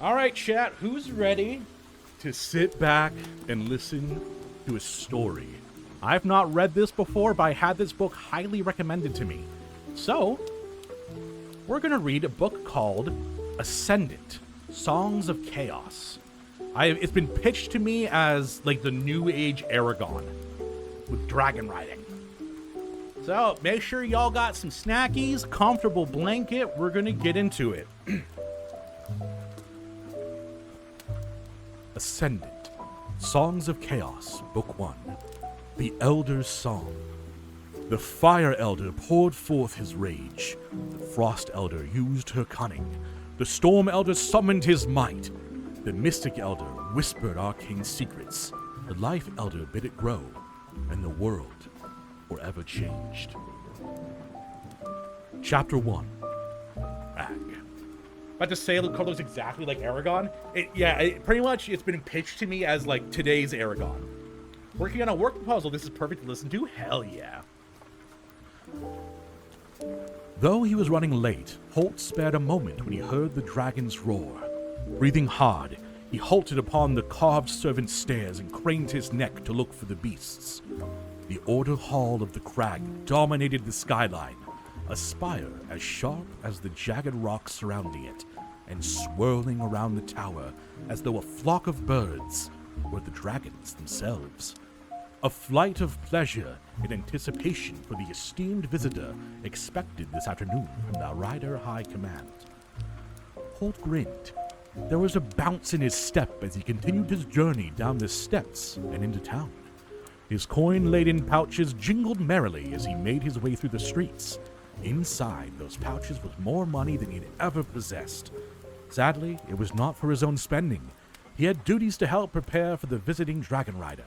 All right, chat, who's ready to sit back and listen to a story? I've not read this before, but I had this book highly recommended to me. So, we're going to read a book called Ascendant, Songs of Chaos. It's been pitched to me as like the New Age Aragon with dragon riding. So, make sure y'all got some snackies, comfortable blanket. We're going to get into it. Ascendant, Songs of Chaos, Book 1, The Elder's Song. The Fire Elder poured forth his rage. The Frost Elder used her cunning. The Storm Elder summoned his might. The Mystic Elder whispered arcane secrets. The Life Elder bid it grow, and the world forever changed. Chapter 1, Ag. About to say the card looks exactly like Aragon. Pretty much it's been pitched to me as like today's Aragon. Working on a work proposal, this is perfect to listen to? Hell yeah. Though he was running late, Holt spared a moment when he heard the dragon's roar. Breathing hard, he halted upon the carved servant's stairs and craned his neck to look for the beasts. The Order Hall of the Crag dominated the skyline, a spire as sharp as the jagged rocks surrounding it, and swirling around the tower as though a flock of birds were the dragons themselves. A flight of pleasure in anticipation for the esteemed visitor expected this afternoon from the Rider High Command. Holt grinned. There was a bounce in his step as he continued his journey down the steps and into town. His coin-laden pouches jingled merrily as he made his way through the streets. Inside those pouches was more money than he'd ever possessed. Sadly, it was not for his own spending. He had duties to help prepare for the visiting Dragon Rider.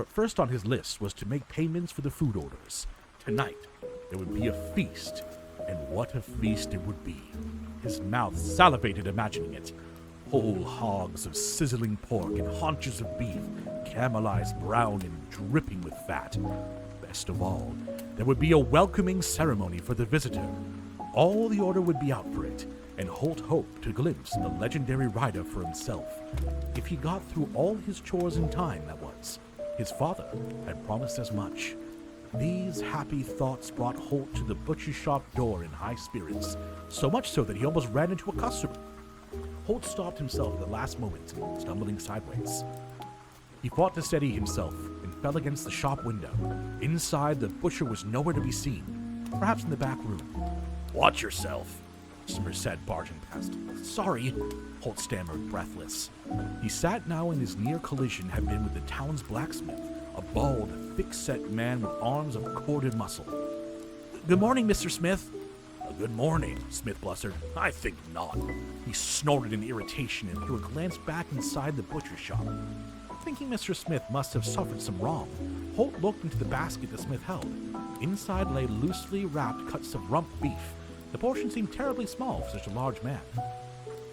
First on his list was to make payments for the food orders. Tonight, there would be a feast, and what a feast it would be. His mouth salivated imagining it. Whole hogs of sizzling pork and haunches of beef, caramelized brown and dripping with fat. Best of all, there would be a welcoming ceremony for the visitor. All the order would be out for it, and Holt hoped to glimpse the legendary rider for himself. If he got through all his chores in time, that was. His father had promised as much. These happy thoughts brought Holt to the butcher shop door in high spirits, so much so that he almost ran into a customer. Holt stopped himself at the last moment, stumbling sideways. He fought to steady himself and fell against the shop window. Inside, the butcher was nowhere to be seen, perhaps in the back room. "Watch yourself," Smir said, barging past. "Sorry," Holt stammered, breathless. He sat now in his near collision had been with the town's blacksmith, a bald, thick-set man with arms of corded muscle. "Good morning, Mr. Smith." "Good morning," Smith blustered. "I think not." He snorted in irritation and threw a glance back inside the butcher shop. Thinking Mr. Smith must have suffered some wrong, Holt looked into the basket the smith held. Inside lay loosely wrapped cuts of rump beef. The portion seemed terribly small for such a large man.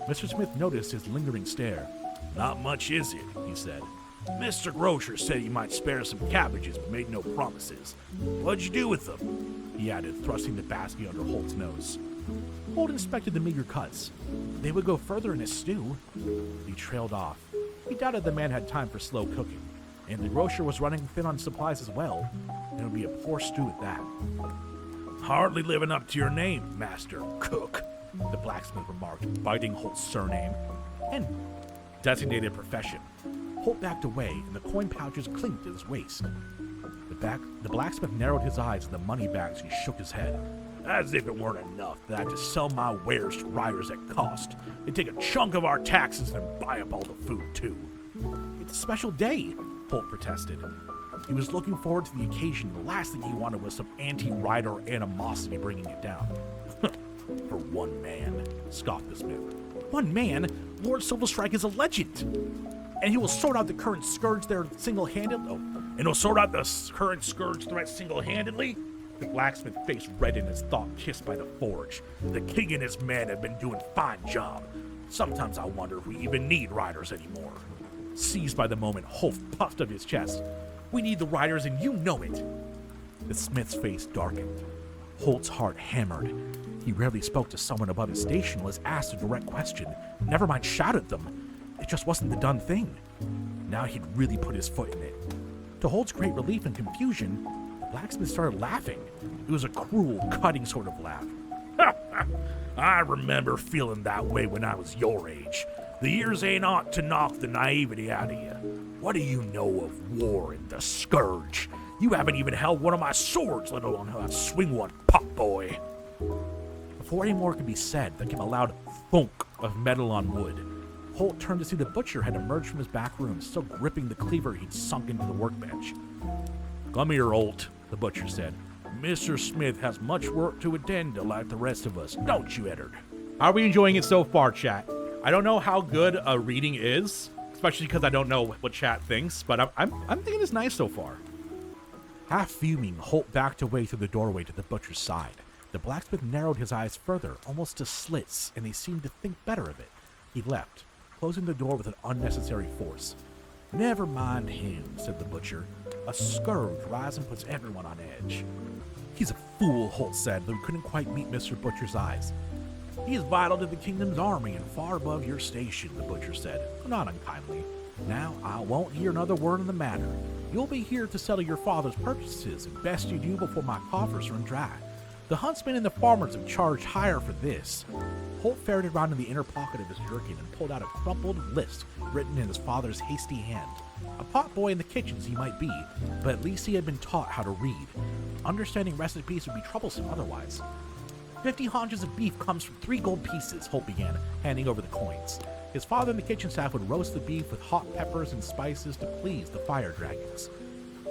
Mr. Smith noticed his lingering stare. "Not much, is it?" he said. "Mr. Grocer said he might spare some cabbages, but made no promises. What'd you do with them?" he added, thrusting the basket under Holt's nose. Holt inspected the meager cuts. They would go further in a stew. He trailed off. He doubted the man had time for slow cooking, and the grocer was running thin on supplies as well. It would be a poor stew at that. "Hardly living up to your name, Master Cook," the blacksmith remarked, biting Holt's surname and designated profession. Holt backed away, and the coin pouches clinked at his waist. The blacksmith narrowed his eyes at the money bags and shook his head. "As if it weren't enough that I had to sell my wares to riders at cost. They take a chunk of our taxes and buy up all the food, too." "It's a special day," Holt protested. He was looking forward to the occasion. The last thing he wanted was some anti-rider animosity bringing it down. "For one man," scoffed the smith. "One man? Lord Silverstrike is a legend. And he will sort out the current scourge there single-handedly." "And he'll sort out the current scourge threat single-handedly?" The blacksmith face reddened as thought kissed by the forge. "The king and his men have been doing a fine job. Sometimes I wonder if we even need riders anymore." Seized by the moment, Holt puffed up his chest. "We need the riders, and you know it." The smith's face darkened. Holt's heart hammered. He rarely spoke to someone above his station unless asked a direct question, never mind shout at them. It just wasn't the done thing. Now he'd really put his foot in it. To Holt's great relief and confusion, the blacksmith started laughing. It was a cruel, cutting sort of laugh. I remember feeling that way when I was your age. The years ain't ought to knock the naivety out of you. What do you know of war and the scourge? You haven't even held one of my swords, let alone how to swing one, pop boy. Before any more could be said, there came a loud thunk of metal on wood. Holt turned to see the butcher had emerged from his back room, still gripping the cleaver he'd sunk into the workbench. Come here, Holt, the butcher said. Mr. Smith has much work to attend to like the rest of us, don't you, Eddard? Are we enjoying it so far, chat? I don't know how good a reading is, especially because I don't know what chat thinks, but I'm thinking it's nice so far. Half fuming, Holt backed away through the doorway to the butcher's side. The blacksmith narrowed his eyes further, almost to slits, and they seemed to think better of it. He left, closing the door with an unnecessary force. Never mind him, said the butcher. A scourge rising puts everyone on edge. He's a fool, Holt said, though he couldn't quite meet Mr. Butcher's eyes. He is vital to the kingdom's army and far above your station, the butcher said, not unkindly. Now, I won't hear another word on the matter. You'll be here to settle your father's purchases, and best you do before my coffers run dry. The huntsmen and the farmers have charged higher for this. Holt ferreted around in the inner pocket of his jerkin and pulled out a crumpled list written in his father's hasty hand. A potboy in the kitchens he might be, but at least he had been taught how to read. Understanding recipes would be troublesome otherwise. 50 haunches of beef comes from 3 gold pieces, Holt began, handing over the coins. His father and the kitchen staff would roast the beef with hot peppers and spices to please the fire dragons.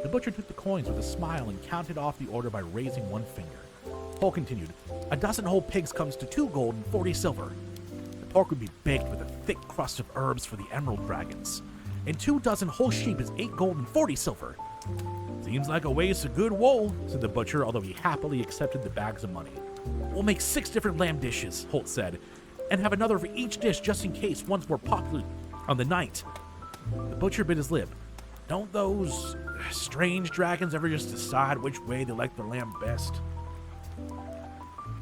The butcher took the coins with a smile and counted off the order by raising one finger. Holt continued, a dozen whole pigs comes to 2 gold and 40 silver. The pork would be baked with a thick crust of herbs for the emerald dragons. And 2 dozen whole sheep is 8 gold and 40 silver. Seems like a waste of good wool, said the butcher, although he happily accepted the bags of money. We'll make 6 different lamb dishes, Holt said, and have another for each dish just in case one's more popular on the night. The butcher bit his lip. Don't those strange dragons ever just decide which way they like their lamb best?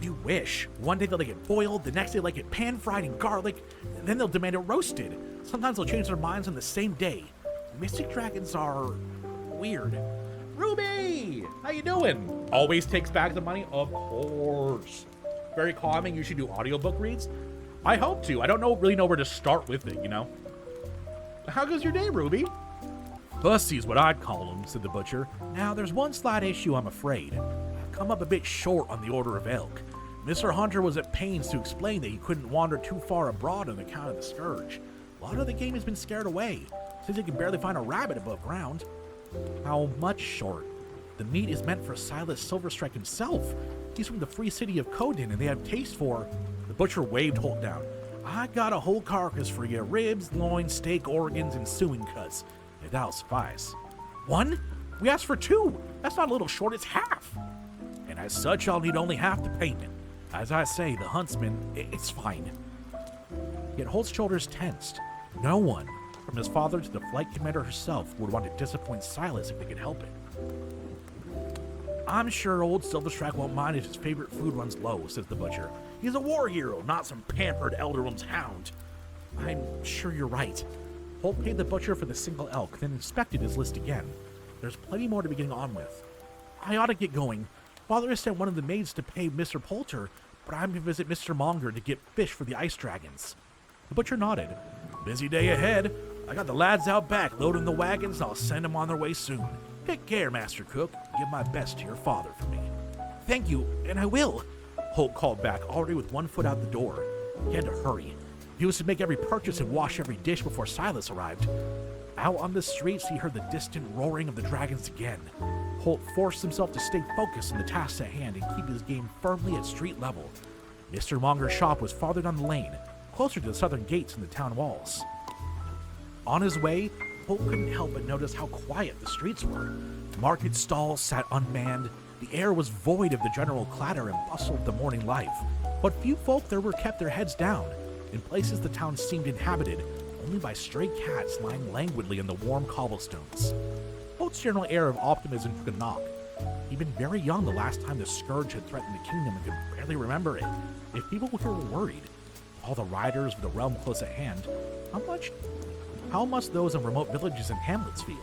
You wish. One day they'll like it boiled, the next day like it pan-fried in garlic, and then they'll demand it roasted. Sometimes they'll change their minds on the same day. Mystic dragons are weird. Ruby! How you doing? Always takes bags of money? Of course. Very calming. You should do audiobook reads. I hope to. I don't really know where to start with it, you know? How goes your day, Ruby? Fussy's what I'd call them, said the butcher. Now, there's one slight issue, I'm afraid. I've come up a bit short on the order of elk. Mr. Hunter was at pains to explain that he couldn't wander too far abroad on account of the scourge. A lot of the game has been scared away, since he can barely find a rabbit above ground. How much short? The meat is meant for Silas Silverstrike himself. He's from the free city of Codin, and they have taste for... The butcher waved Holt down. I got a whole carcass for you. Ribs, loins, steak, organs, and suing cuts. If that'll suffice. 1? We asked for 2. That's not a little short, it's half. And as such, I'll need only half the payment. As I say, the huntsman, it's fine. Yet Holt's shoulders tensed. No one, from his father to the flight commander herself, would want to disappoint Silas if they could help it. I'm sure old Silverstrike won't mind if his favorite food runs low, says the butcher. He's a war hero, not some pampered elderwoman's hound. I'm sure you're right. Holt paid the butcher for the single elk, then inspected his list again. There's plenty more to be getting on with. I ought to get going. Father has sent one of the maids to pay Mr. Poulter, but I'm to visit Mr. Monger to get fish for the ice dragons. The butcher nodded. Busy day ahead. I got the lads out back loading the wagons, and I'll send them on their way soon. Take care, Master Cook. Give my best to your father for me. Thank you, and I will, Holt called back, already with one foot out the door. He had to hurry. He was to make every purchase and wash every dish before Silas arrived. Out on the streets, he heard the distant roaring of the dragons again. Holt forced himself to stay focused on the tasks at hand and keep his game firmly at street level. Mr. Monger's shop was farther down the lane, closer to the southern gates and the town walls. On his way, Holt couldn't help but notice how quiet the streets were. Market stalls sat unmanned. The air was void of the general clatter and bustle of the morning life. But few folk there were kept their heads down. In places the town seemed inhabited only by stray cats lying languidly on the warm cobblestones. Holt's general air of optimism took a knock. He'd been very young the last time the scourge had threatened the kingdom and could barely remember it. If people were worried, all the riders of the realm close at hand, how must those in remote villages and hamlets feel?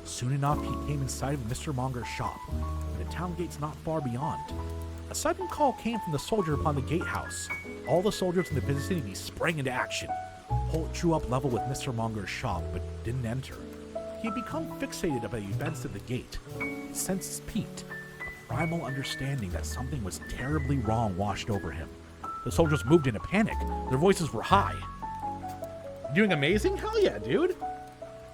Soon enough, he came inside of Mr. Monger's shop, and the town gate's not far beyond. A sudden call came from the soldier upon the gatehouse. All the soldiers in the vicinity sprang into action. Holt drew up level with Mr. Monger's shop, but didn't enter. He had become fixated by the events at the gate. His senses peaked. A primal understanding that something was terribly wrong washed over him. The soldiers moved in a panic. Their voices were high. Doing amazing? Hell yeah, dude.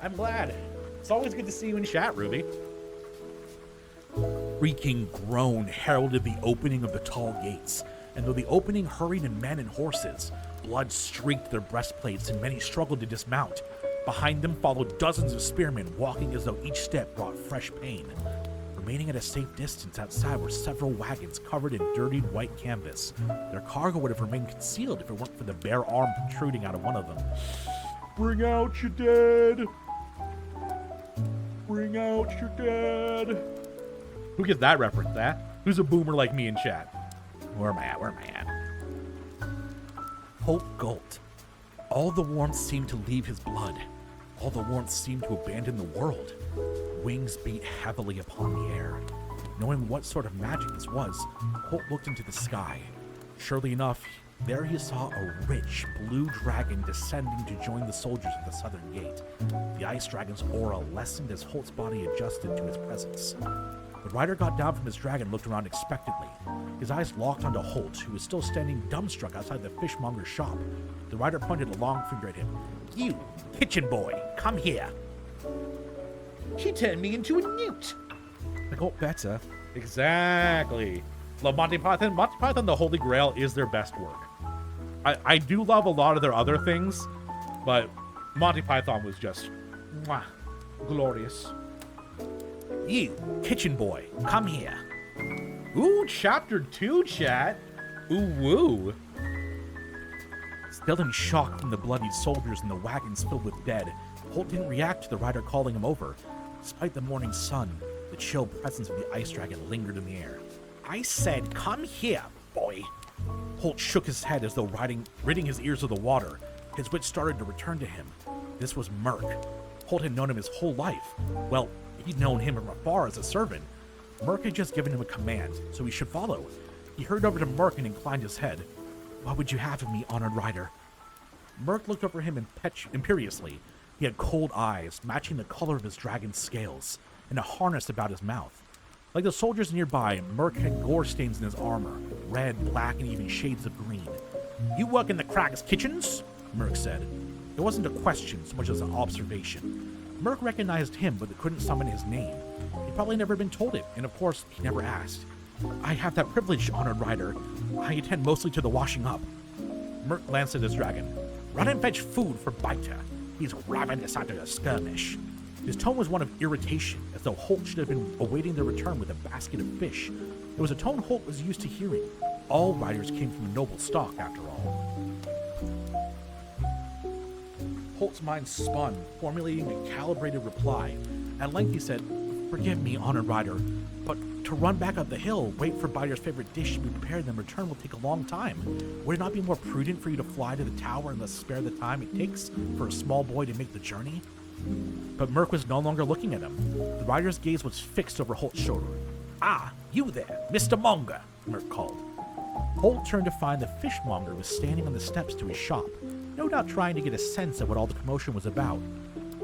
I'm glad. It's always good to see you in chat, Ruby. Shrieking groan heralded the opening of the tall gates, and though the opening hurried in men and horses, blood streaked their breastplates and many struggled to dismount. Behind them followed dozens of spearmen, walking as though each step brought fresh pain. Remaining at a safe distance outside were several wagons covered in dirtied white canvas. Their cargo would have remained concealed if it weren't for the bare arm protruding out of one of them. Bring out your dead! Bring out your dead! Who gets that reference, that? Who's a boomer like me in chat? Where am I at? Where am I at? Holt gulped. All the warmth seemed to leave his blood. All the warmth seemed to abandon the world. Wings beat heavily upon the air. Knowing what sort of magic this was, Holt looked into the sky. Surely enough, there he saw a rich blue dragon descending to join the soldiers at the southern gate. The ice dragon's aura lessened as Holt's body adjusted to its presence. The rider got down from his dragon and looked around expectantly. His eyes locked onto Holt, who was still standing dumbstruck outside the fishmonger's shop. The rider pointed a long finger at him. You, kitchen boy, come here. She turned me into a newt. I got better. Exactly. Love Monty Python. Monty Python, the Holy Grail, is their best work. I do love a lot of their other things, but Monty Python was just glorious. You, kitchen boy, come here. Ooh, chapter 2, chat. Ooh, woo. Still in shock from the bloodied soldiers and the wagons filled with dead, Holt didn't react to the rider calling him over. Despite the morning sun, the chill presence of the ice dragon lingered in the air. I said, come here, boy. Holt shook his head as though ridding his ears of the water. His wits started to return to him. This was Merc. Holt had known him his whole life. Well, he'd known him from afar as a servant. Merc had just given him a command, so he should follow. He hurried over to Merc and inclined his head. What would you have of me, honored rider? Merc looked over him imperiously. He had cold eyes, matching the color of his dragon's scales, and a harness about his mouth. Like the soldiers nearby, Merc had gore stains in his armor, red, black, and even shades of green. You work in the Crag's kitchens? Merc said. It wasn't a question so much as an observation. Merc recognized him, but couldn't summon his name. He'd probably never been told it, and of course, he never asked. I have that privilege, honored rider. I attend mostly to the washing up. Merc glanced at his dragon. Run and fetch food for Biter. He's ravenous after a skirmish. His tone was one of irritation, as though Holt should have been awaiting their return with a basket of fish. It was a tone Holt was used to hearing. All riders came from a noble stock, after all. Holt's mind spun, formulating a calibrated reply. At length he said, Forgive me, honored rider, but to run back up the hill, wait for Biter's favorite dish to be prepared, then return will take a long time. Would it not be more prudent for you to fly to the tower and thus spare the time it takes for a small boy to make the journey? But Merc was no longer looking at him. The rider's gaze was fixed over Holt's shoulder. Ah, you there, Mr. Monger, Merc called. Holt turned to find the fishmonger was standing on the steps to his shop, no doubt trying to get a sense of what all the commotion was about.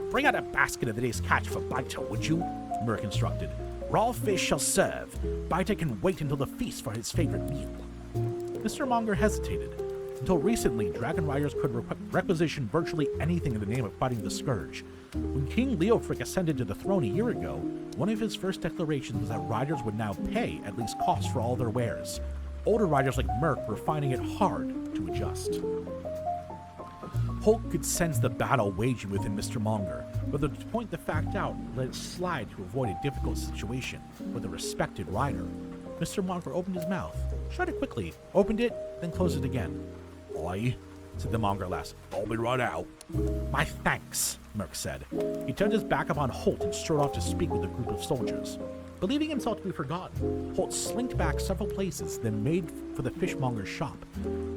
Bring out a basket of the day's catch for Biter, would you? Merc instructed. Raw fish shall serve. Biter can wait until the feast for his favorite meal. Mr. Monger hesitated. Until recently, dragon riders could requisition virtually anything in the name of fighting the scourge. When King Leofric ascended to the throne a year ago, one of his first declarations was that riders would now pay at least costs for all their wares. Older riders like Merc were finding it hard to adjust. Holt could sense the battle waging within Mr. Monger, but to point the fact out, let it slide to avoid a difficult situation with a respected rider. Mr. Monger opened his mouth, shut it quickly, opened it, then closed it again. Aye, said the Monger lass. I'll be right out. My thanks, Merc said. He turned his back upon Holt and strode off to speak with a group of soldiers. Believing himself to be forgotten, Holt slinked back several places, then made for the fishmonger's shop.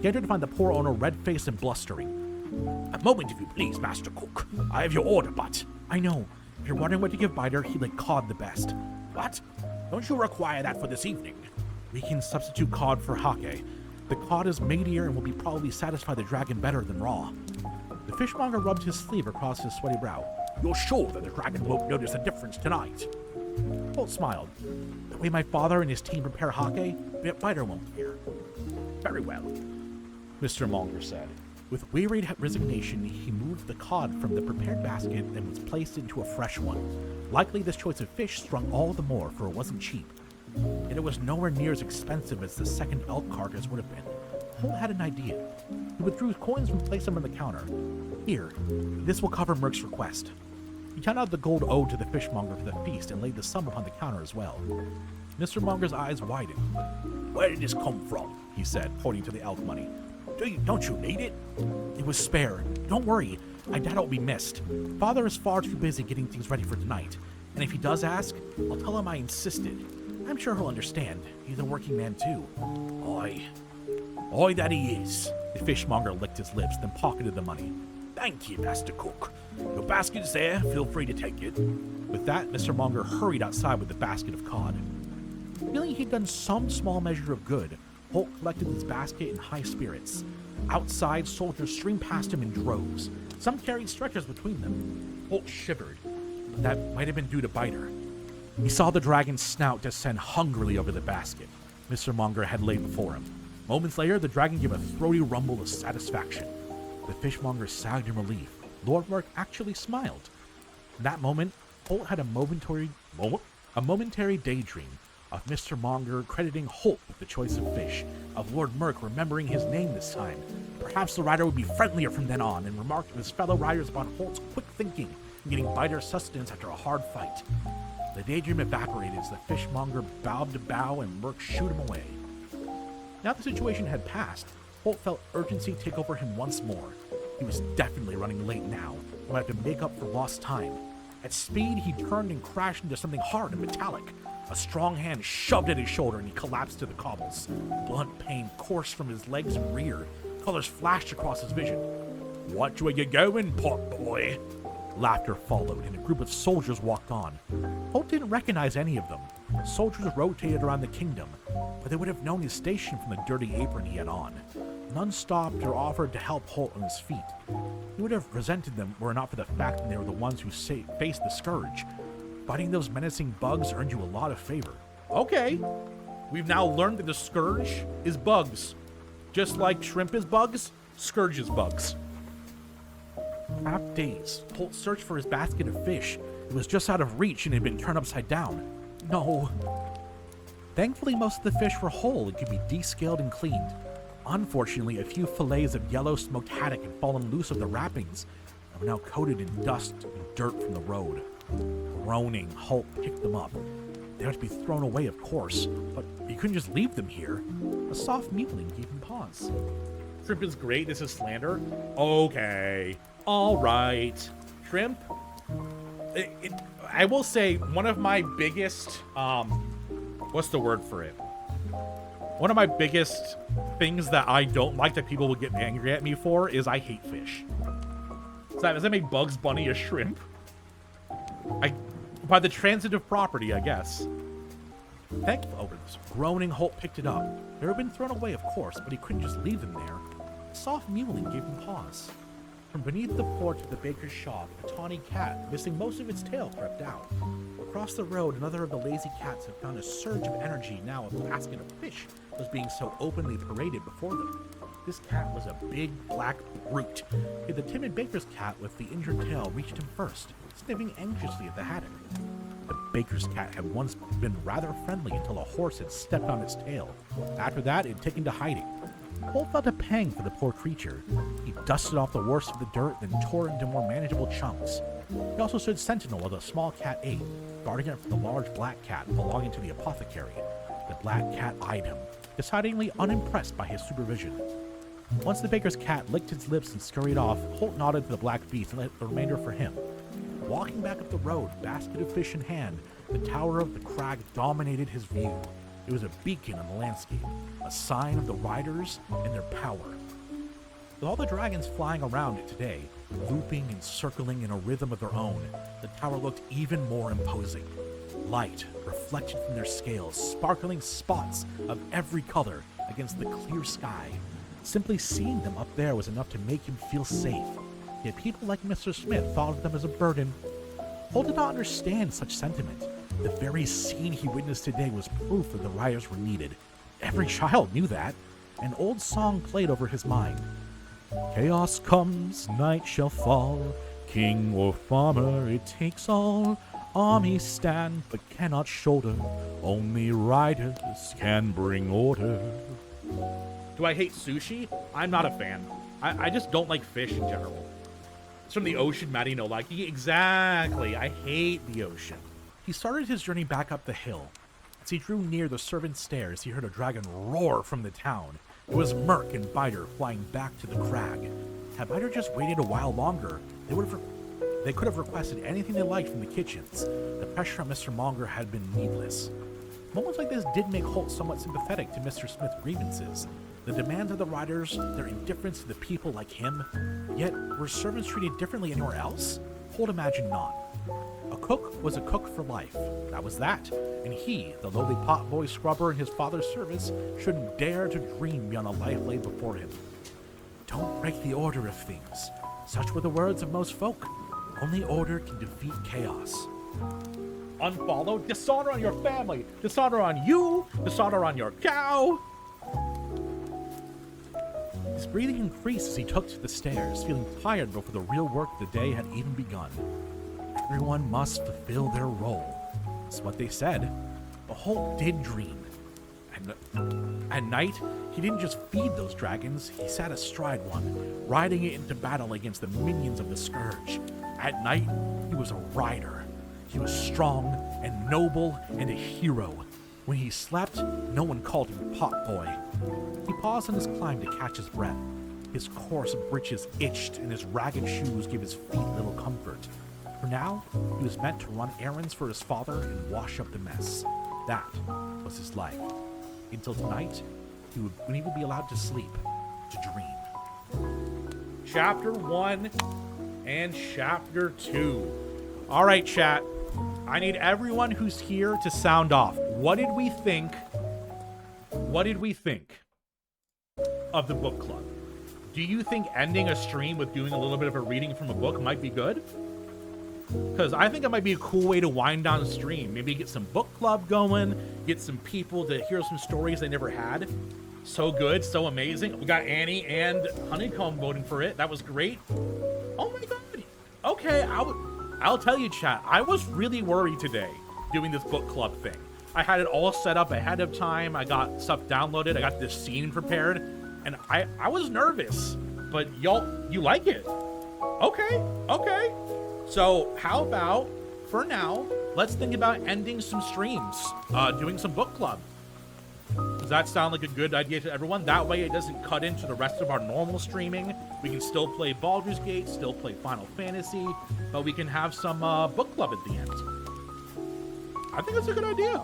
He entered to find the poor owner red-faced and blustering. "A moment, if you please, Master Cook. I have your order, but—" "I know. If you're wondering what to give Biter, he'd like cod the best." "What? Don't you require that for this evening?" "We can substitute cod for hake. The cod is meatier and will probably satisfy the dragon better than raw." The fishmonger rubbed his sleeve across his sweaty brow. "You're sure that the dragon won't notice a difference tonight?" Holt smiled. "The way my father and his team prepare hake, Biter won't care." "Very well," Mr. Monger said. With wearied resignation, he moved the cod from the prepared basket and was placed into a fresh one. Likely this choice of fish strung all the more, for it wasn't cheap. Yet it was nowhere near as expensive as the second elk carcass would have been. Holt had an idea. He withdrew coins and placed them on the counter. "Here, this will cover Merc's request." He counted out the gold owed to the fishmonger for the feast and laid the sum upon the counter as well. Mr. Monger's eyes widened. "Where did this come from?" he said, pointing to the elk money. Don't you need it?" "It was spare. Don't worry. I doubt it will be missed. Father is far too busy getting things ready for tonight. And if he does ask, I'll tell him I insisted. I'm sure he'll understand. He's a working man too." Aye, that he is." The fishmonger licked his lips, then pocketed the money. "Thank you, Master Cook. Your basket's there. Feel free to take it." With that, Mr. Monger hurried outside with the basket of cod. Feeling he'd done some small measure of good, Holt collected his basket in high spirits. Outside, soldiers streamed past him in droves. Some carried stretchers between them. Holt shivered, but that might have been due to Biter. He saw the dragon's snout descend hungrily over the basket Mr. Monger had laid before him. Moments later, the dragon gave a throaty rumble of satisfaction. The fishmonger sagged in relief. Lord Merc actually smiled. In that moment, Holt had a momentary daydream of Mr. Monger crediting Holt with the choice of fish, of Lord Merc remembering his name this time. Perhaps the rider would be friendlier from then on, and remarked to his fellow riders about Holt's quick thinking in getting Biter's sustenance after a hard fight. The daydream evaporated as the fishmonger bowed to bow and Merc shooed him away. Now the situation had passed, Holt felt urgency take over him once more. He was definitely running late now, and would have to make up for lost time. At speed, he turned and crashed into something hard and metallic. A strong hand shoved at his shoulder and he collapsed to the cobbles. Blunt pain coursed from his legs and rear. Colors flashed across his vision. "Watch where you're going, pot boy." Laughter followed, and a group of soldiers walked on. Holt didn't recognize any of them. Soldiers rotated around the kingdom, but they would have known his station from the dirty apron he had on. None stopped or offered to help Holt on his feet. He would have resented them were it not for the fact that they were the ones who faced the scourge. Fighting those menacing bugs earned you a lot of favor. Okay, we've now learned that the scourge is bugs. Just like shrimp is bugs, scourge is bugs. Half dazed, Holt searched for his basket of fish. It was just out of reach and had been turned upside down. No. Thankfully, most of the fish were whole and could be descaled and cleaned. Unfortunately, a few fillets of yellow smoked haddock had fallen loose of the wrappings and were now coated in dust and dirt from the road. Groaning, Holt picked them up. They had to be thrown away, of course, but he couldn't just leave them here. A soft mewling gave him pause. "Shrimp is great, this is slander." "Okay, all right. Shrimp, I will say one of my biggest, what's the word for it? One of my biggest things that I don't like that people will get angry at me for is I hate fish. Does that make Bugs Bunny a shrimp? By the transitive property, I guess. Thankful over this. Groaning, Holt picked it up. They had been thrown away, of course, but he couldn't just leave them there. A soft mewling gave him pause. From beneath the porch of the baker's shop, a tawny cat, missing most of its tail, crept out. Across the road, another of the lazy cats had found a surge of energy now a basket of fish was being so openly paraded before them. This cat was a big, black brute. Yet the timid baker's cat with the injured tail reached him first, sniffing anxiously at the haddock. The baker's cat had once been rather friendly until a horse had stepped on its tail. After that, it had taken to hiding. Holt felt a pang for the poor creature. He dusted off the worst of the dirt, then tore it into more manageable chunks. He also stood sentinel while the small cat ate, guarding it from the large black cat belonging to the apothecary. The black cat eyed him, decidedly unimpressed by his supervision. Once the baker's cat licked its lips and scurried off, Holt nodded to the black beast and left the remainder for him. Walking back up the road, basket of fish in hand, The tower of the crag dominated his view. It was a beacon on the landscape, a sign of the riders and their power. With all the dragons flying around it today, looping and circling in a rhythm of their own, the tower looked even more imposing. Light reflected from their scales, sparkling spots of every color against the clear sky. Simply seeing them up there was enough to make him feel safe. Yet people like Mr. Smith thought of them as a burden. Holt did not understand such sentiment. The very scene he witnessed today was proof that the riders were needed. Every child knew that. An old song played over his mind. Chaos comes, night shall fall. King or farmer, it takes all. Armies stand but cannot shoulder. Only riders can bring order. Do I hate sushi? I'm not a fan. I just don't like fish in general. It's from the ocean, Matty no likey. Exactly. I hate the ocean. He started his journey back up the hill. As he drew near the servants' stairs, he heard a dragon roar from the town. It was Merc and Biter flying back to the crag. Had Biter just waited a while longer, they could have requested anything they liked from the kitchens. The pressure on Mr. Monger had been needless. Moments like this did make Holt somewhat sympathetic to Mr. Smith's grievances. The demands of the riders, their indifference to the people like him. Yet, were servants treated differently anywhere else? Holt imagined not. A cook was a cook for life. That was that. And he, the lowly potboy scrubber in his father's service, shouldn't dare to dream beyond a life laid before him. Don't break the order of things. Such were the words of most folk. Only order can defeat chaos. Unfollow, dishonor on your family, dishonor on you, dishonor on your cow. His breathing increased as he took to the stairs, feeling tired before the real work of the day had even begun. Everyone must fulfill their role. That's what they said. But Holt did dream. At night, he didn't just feed those dragons, he sat astride one, riding it into battle against the minions of the Scourge. At night, he was a rider. He was strong and noble and a hero. When he slept, no one called him Potboy. He paused on his climb to catch his breath. His coarse breeches itched and his ragged shoes gave his feet little comfort. For now, he was meant to run errands for his father and wash up the mess. That was his life. Until tonight, when he would be allowed to sleep, to dream. Chapter 1 and Chapter 2. All right, chat. I need everyone who's here to sound off. What did we think? What did we think of the book club? Do you think ending a stream with doing a little bit of a reading from a book might be good? Because I think it might be a cool way to wind down a stream. Maybe get some book club going, get some people to hear some stories they never had. So good, so amazing. We got Annie and Honeycomb voting for it. That was great. Oh my god. Okay, I'll tell you, chat. I was really worried today doing this book club thing. I had it all set up ahead of time. I got stuff downloaded. I got this scene prepared. And I was nervous. But y'all, you like it? Okay, okay. So how about, for now, let's think about ending some streams, doing some book club. Does that sound like a good idea to everyone? That way it doesn't cut into the rest of our normal streaming. We can still play Baldur's Gate, still play Final Fantasy, but we can have some book club at the end. I think that's a good idea.